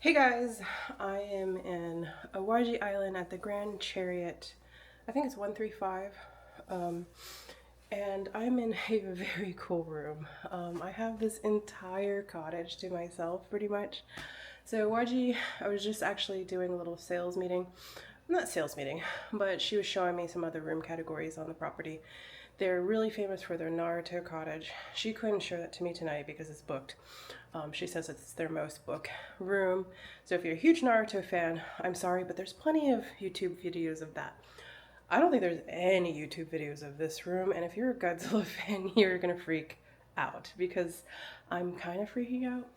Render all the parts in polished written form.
Hey guys, I am in Awaji Island at the Grand Chariot. I think it's 135. And I'm in a very cool room. I have this entire cottage to myself pretty much. So Awaji, I was just actually doing a little sales meeting. Not sales meeting, but she was showing me some other room categories on the property. They're really famous for their Naruto cottage. She couldn't show that to me tonight because it's booked. She says it's their most booked room. So if you're a huge Naruto fan, I'm sorry, but there's plenty of YouTube videos of that. I don't think there's any YouTube videos of this room, and if you're a Godzilla fan, you're gonna freak out because I'm kind of freaking out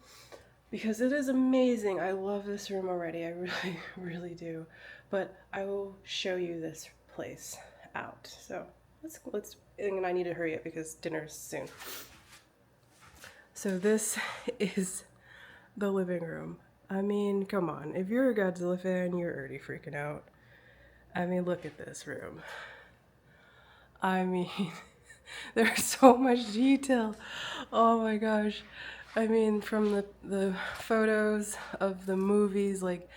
because it is amazing. I love this room already. I really, really do. But I will show you this place out. So let's and I need to hurry up because dinner's soon. So this is the living room. I mean, come on. If you're a Godzilla fan, you're already freaking out. I mean, look at this room. I mean, there's so much detail. Oh my gosh. I mean, from the photos of the movies, like,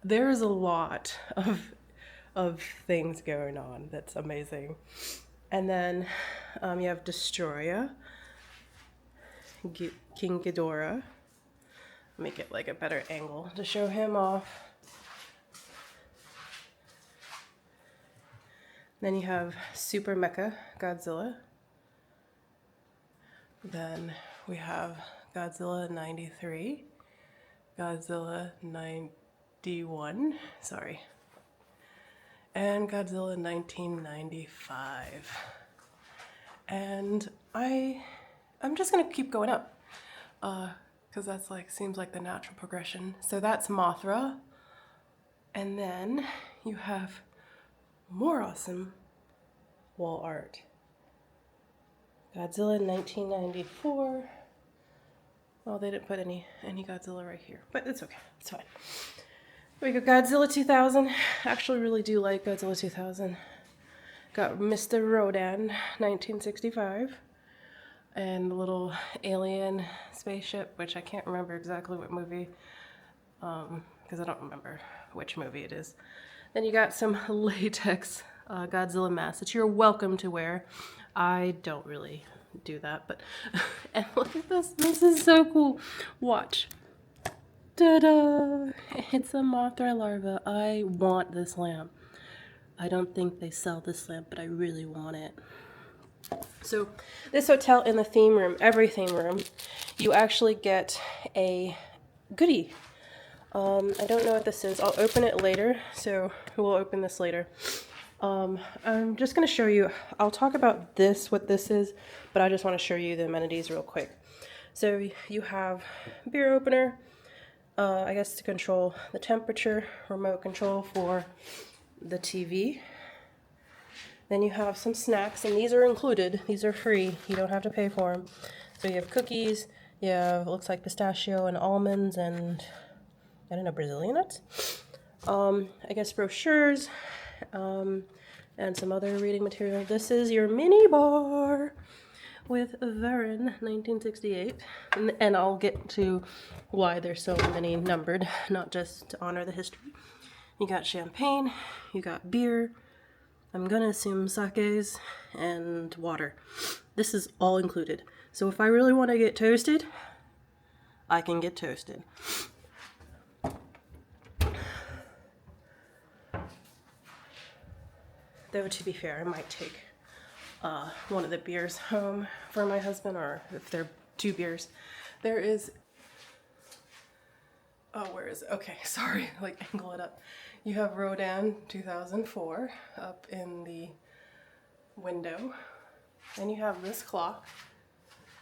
there's a lot of things going on. That's amazing. And then you have Destroya, King Ghidorah. Make it like a better angle to show him off. Then you have Super Mecha Godzilla. Then we have Godzilla 93, Godzilla 91, sorry, and Godzilla 1995. And I'm just gonna keep going up because that's like seems like the natural progression. So that's Mothra, and then you have more awesome wall art. Godzilla 1994. Well, they didn't put any Godzilla right here, but it's okay. It's fine. We got Godzilla 2000. Actually, really do like Godzilla 2000. Got Mr. Rodan 1965, and the little alien spaceship, which I can't remember exactly what movie, because I don't remember which movie it is. Then you got some latex Godzilla masks that you're welcome to wear. I don't really do that, but and look at this. This is so cool. Watch. Ta-da! It's a Mothra larva. I want this lamp. I don't think they sell this lamp, but I really want it. So this hotel in the theme room, every theme room, you actually get a goodie. I don't know what this is. I'll open it later, so we'll open this later. I'm just going to show you, I'll talk about what this is, but I just want to show you the amenities real quick. So you have beer opener, I guess to control the temperature, remote control for the TV. Then you have some snacks, and these are included. These are free. You don't have to pay for them. So you have cookies, you have, it looks like pistachio and almonds and, I don't know, Brazilian nuts? I guess brochures, and some other reading material. This is your mini bar with Varen 1968. And I'll get to why there's so many numbered, not just to honor the history. You got champagne, you got beer, I'm gonna assume sakes, and water. This is all included. So if I really want to get toasted, I can get toasted. Though to be fair, I might take one of the beers home for my husband, or if they're two beers. There is, oh, where is it? Okay, sorry, like angle it up. You have Rodan 2004 up in the window. And you have this clock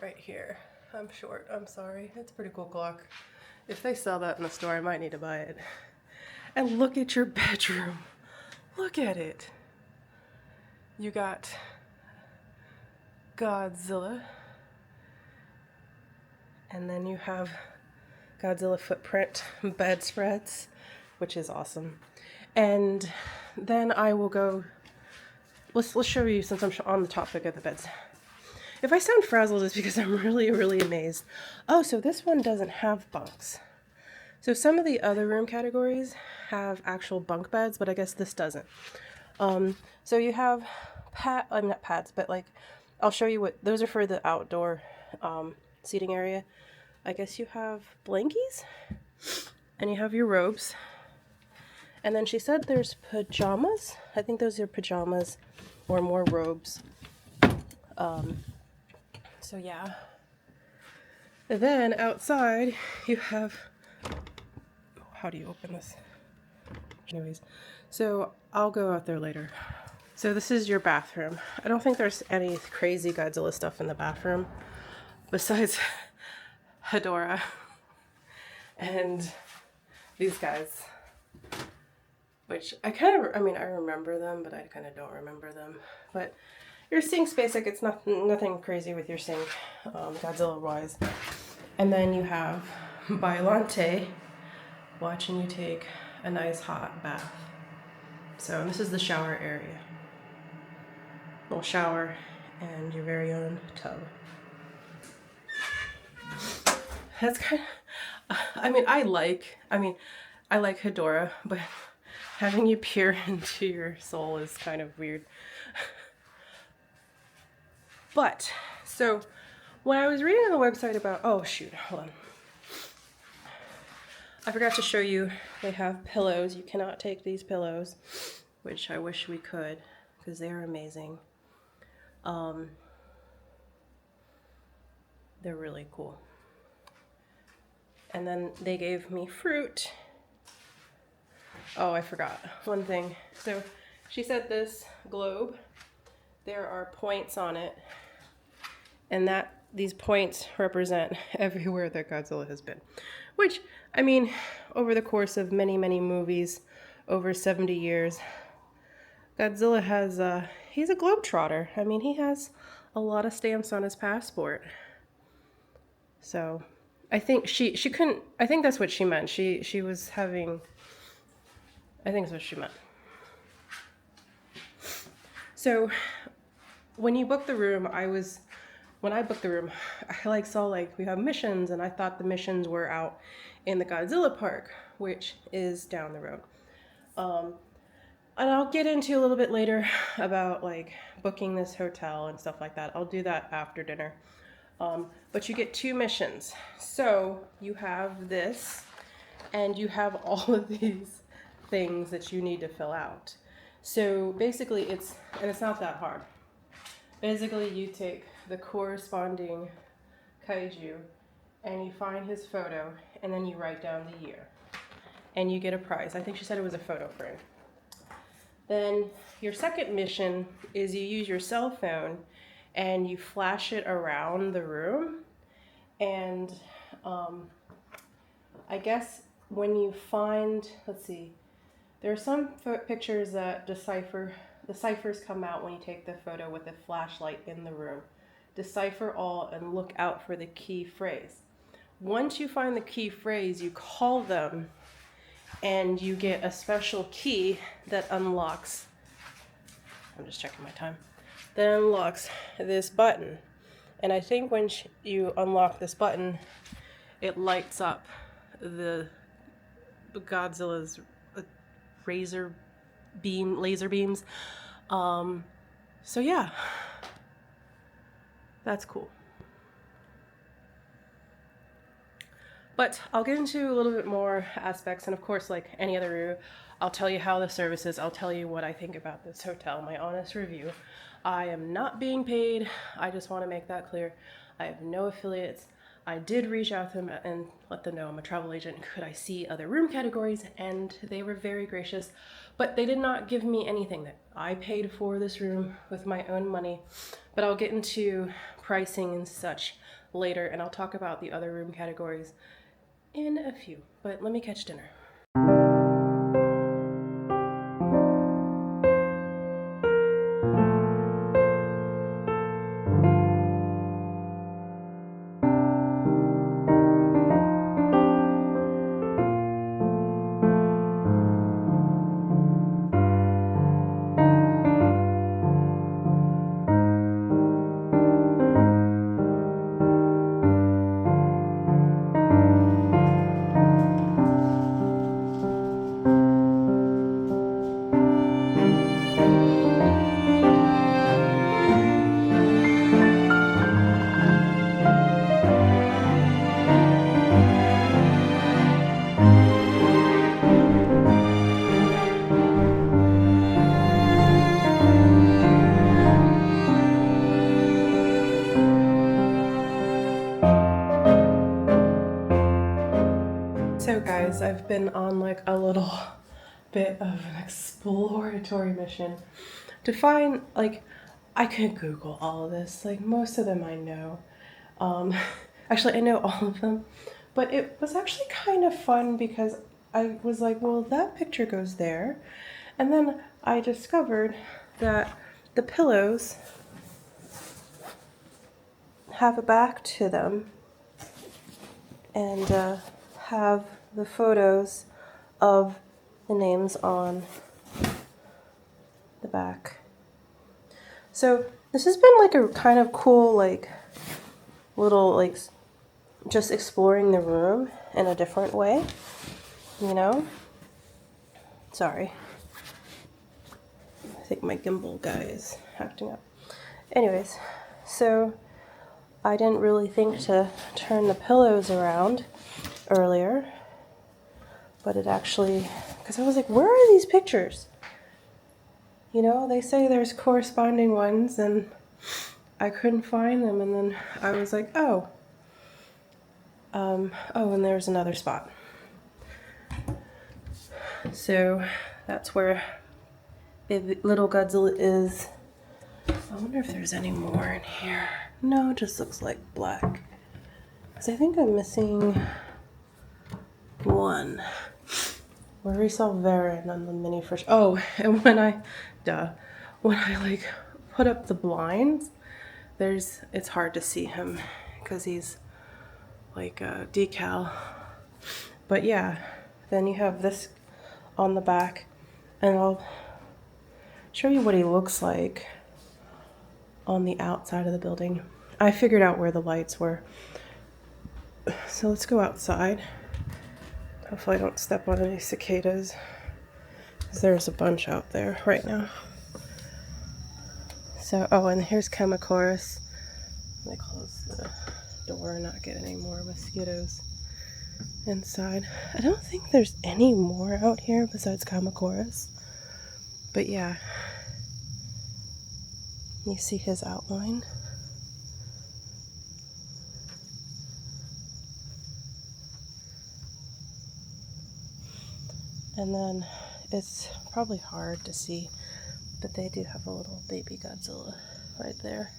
right here. I'm short, I'm sorry. It's a pretty cool clock. If they sell that in the store, I might need to buy it. And look at your bedroom. Look at it. You got Godzilla. And then you have Godzilla footprint bedspreads, which is awesome. And then I will go, let's show you, since I'm on the topic of the beds. If I sound frazzled, it's because I'm really, really amazed. Oh, so this one doesn't have bunks. So some of the other room categories have actual bunk beds, but I guess this doesn't. So you have not pads, but like, I'll show you what, those are for the outdoor seating area. I guess you have blankies, and you have your robes. And then she said there's pajamas. I think those are pajamas or more robes. So yeah. And then outside you have, how do you open this? Anyways, so I'll go out there later. So this is your bathroom. I don't think there's any crazy Godzilla stuff in the bathroom besides Hedorah and these guys, which I remember them, but I kind of don't remember them. But your sink's basic. It's nothing crazy with your sink, Godzilla-wise. And then you have Bailante watching you take a nice hot bath. So this is the shower area. Little shower and your very own tub. That's kind of, I like Hedorah, but having you peer into your soul is kind of weird. But, so, when I was reading on the website about, oh shoot, hold on. I forgot to show you, they have pillows. You cannot take these pillows, which I wish we could, because they are amazing. They're really cool. And then they gave me fruit. Oh, I forgot one thing. So she said this globe, there are points on it, and these points represent everywhere that Godzilla has been. Which, over the course of many, many movies, over 70 years, Godzilla has, he's a globetrotter. He has a lot of stamps on his passport. So, I think she couldn't, I think that's what she meant. She was having, I think that's what she meant. So, when you book the room, when I booked the room, I saw we have missions, and I thought the missions were out in the Godzilla park, which is down the road. And I'll get into a little bit later about booking this hotel and stuff like that. I'll do that after dinner. But you get 2 missions. So you have this, and you have all of these things that you need to fill out. So basically it's not that hard. Basically you take the corresponding kaiju and you find his photo, and then you write down the year. And you get a prize. I think she said it was a photo frame. Then your second mission is you use your cell phone and you flash it around the room. And I guess when you find, let's see, there are some pictures that the ciphers come out when you take the photo with a flashlight in the room. Decipher all and look out for the key phrase. Once you find the key phrase, you call them and you get a special key that unlocks, I'm just checking my time, that unlocks this button. And I think when you unlock this button, it lights up the Godzilla's laser beams. So yeah, that's cool. But I'll get into a little bit more aspects, and of course, like any other review, I'll tell you how the service is. I'll tell you what I think about this hotel, my honest review. I am not being paid. I just want to make that clear. I have no affiliates. I did reach out to them and let them know I'm a travel agent. Could I see other room categories? And they were very gracious, but they did not give me anything. That I paid for this room with my own money. But I'll get into pricing and such later, and I'll talk about the other room categories in a few. But let me catch dinner. I've been on like a little bit of an exploratory mission to find, like, I could Google all of this, like most of them I know. Actually, I know all of them, but it was actually kind of fun because I was like, well, that picture goes there. And then I discovered that the pillows have a back to them and have the photos of the names on the back. So this has been like a kind of cool, like, little, like, just exploring the room in a different way, you know? Sorry. I think my gimbal guy is acting up. Anyways, so I didn't really think to turn the pillows around earlier, but it actually, because I was like, where are these pictures? You know, they say there's corresponding ones, and I couldn't find them, and then I was like, oh, and there's another spot. So that's where little Godzilla is. I wonder if there's any more in here. No, it just looks like black. Because I think I'm missing one. Where we saw Varen on the mini fish. Oh, and when I like put up the blinds, it's hard to see him because he's like a decal. But yeah, then you have this on the back, and I'll show you what he looks like on the outside of the building. I figured out where the lights were. So let's go outside. Hopefully I don't step on any cicadas, because there's a bunch out there right now. So, oh, and here's Kamakoris. Let me close the door and not get any more mosquitoes inside. I don't think there's any more out here besides Kamakoris. But yeah, you see his outline. And then it's probably hard to see, but they do have a little baby Godzilla right there.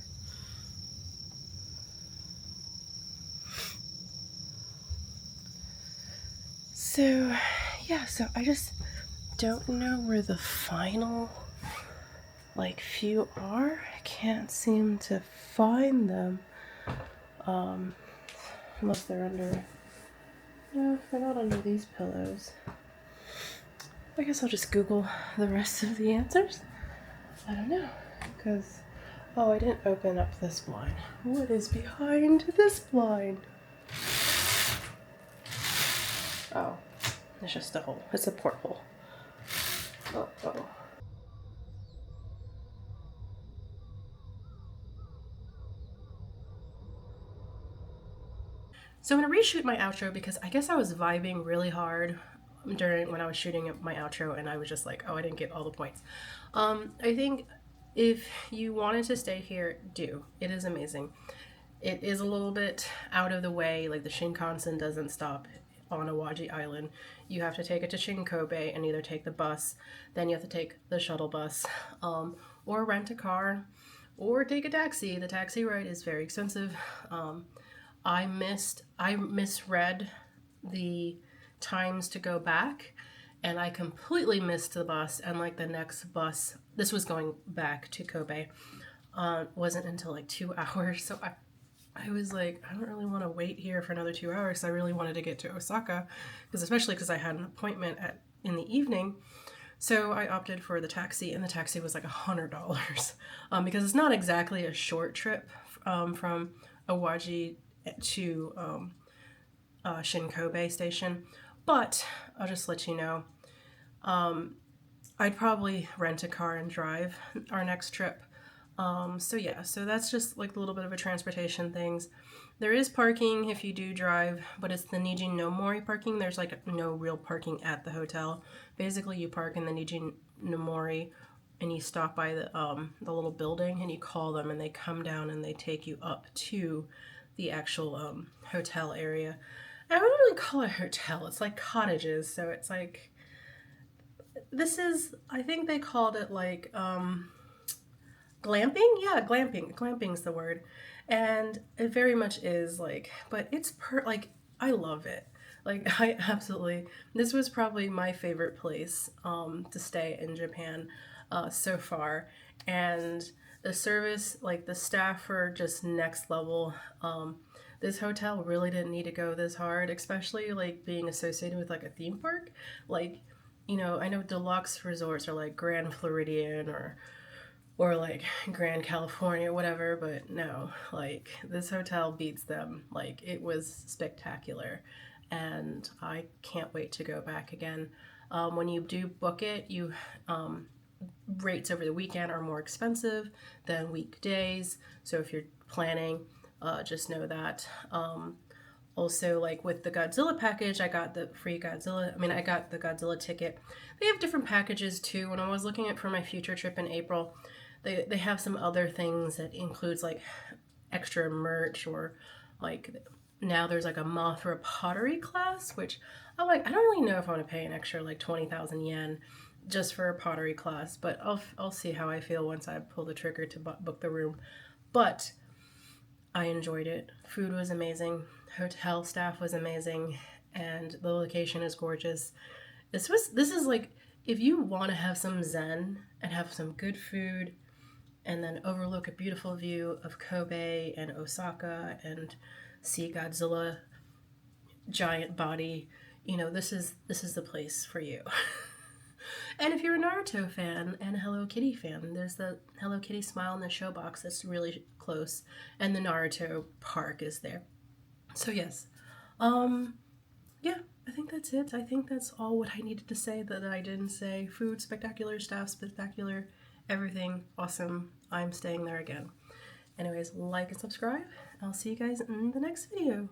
So, yeah, so I just don't know where the final, like, few are. I can't seem to find them. Unless they're under, no, they're not under these pillows. I guess I'll just Google the rest of the answers. I don't know, because, oh, I didn't open up this blind. What is behind this blind? Oh, it's just a hole. It's a porthole. Oh. So I'm going to reshoot my outro because I guess I was vibing really hard when I was shooting my outro, and I was just like, oh, I didn't get all the points. I think if you wanted to stay here, do. It is amazing. It is a little bit out of the way, like the Shinkansen doesn't stop on Awaji Island. You have to take it to Shinkobe and either take the bus, then you have to take the shuttle bus, or rent a car, or take a taxi. The taxi ride is very expensive. I misread the times to go back, and I completely missed the bus, and like the next bus, this was going back to Kobe, wasn't until like 2 hours. So I was like, I don't really want to wait here for another 2 hours. I really wanted to get to Osaka, especially because I had an appointment in the evening. So I opted for the taxi, and the taxi was like $100, because it's not exactly a short trip from Awaji to Shinkobe station, but I'll just let you know, I'd probably rent a car and drive our next trip. So yeah, so that's just like a little bit of a transportation things. There is parking if you do drive, but it's the Niji no Mori parking. There's like no real parking at the hotel. Basically, you park in the Niji no Mori, and you stop by the little building, and you call them, and they come down and they take you up to the actual hotel area. I wouldn't really call it a hotel. It's like cottages. So it's like, this is, I think they called it like glamping. Yeah, glamping. Glamping's the word. And it very much is like, but it's like, I love it. Like, I absolutely, this was probably my favorite place to stay in Japan so far. And the service, like the staff were just next level. This hotel really didn't need to go this hard, especially like being associated with like a theme park. Like, you know, I know deluxe resorts are like Grand Floridian or like Grand California, whatever, but no, like this hotel beats them. Like it was spectacular, and I can't wait to go back again. When you do book it, you rates over the weekend are more expensive than weekdays. So if you're planning, just know that. Also, like with the Godzilla package, I got the free Godzilla. I mean, I got the Godzilla ticket. They have different packages too. When I was looking at for my future trip in April, they have some other things that includes like extra merch, or like now there's like a Mothra pottery class, which I like. I don't really know if I want to pay an extra like 20,000 yen just for a pottery class, but I'll see how I feel once I pull the trigger to book the room. But I enjoyed it. Food was amazing. Hotel staff was amazing, and the location is gorgeous. This is like, if you want to have some zen and have some good food and then overlook a beautiful view of Kobe and Osaka and see Godzilla giant body, you know, this is the place for you. And if you're a Naruto fan and a Hello Kitty fan, there's the Hello Kitty smile in the show box that's really close, and the Naruto park is there. So yes, yeah, I think that's it. I think that's all what I needed to say that I didn't say. Food spectacular, staff spectacular, everything awesome. I'm staying there again. Anyways, like and subscribe. I'll see you guys in the next video.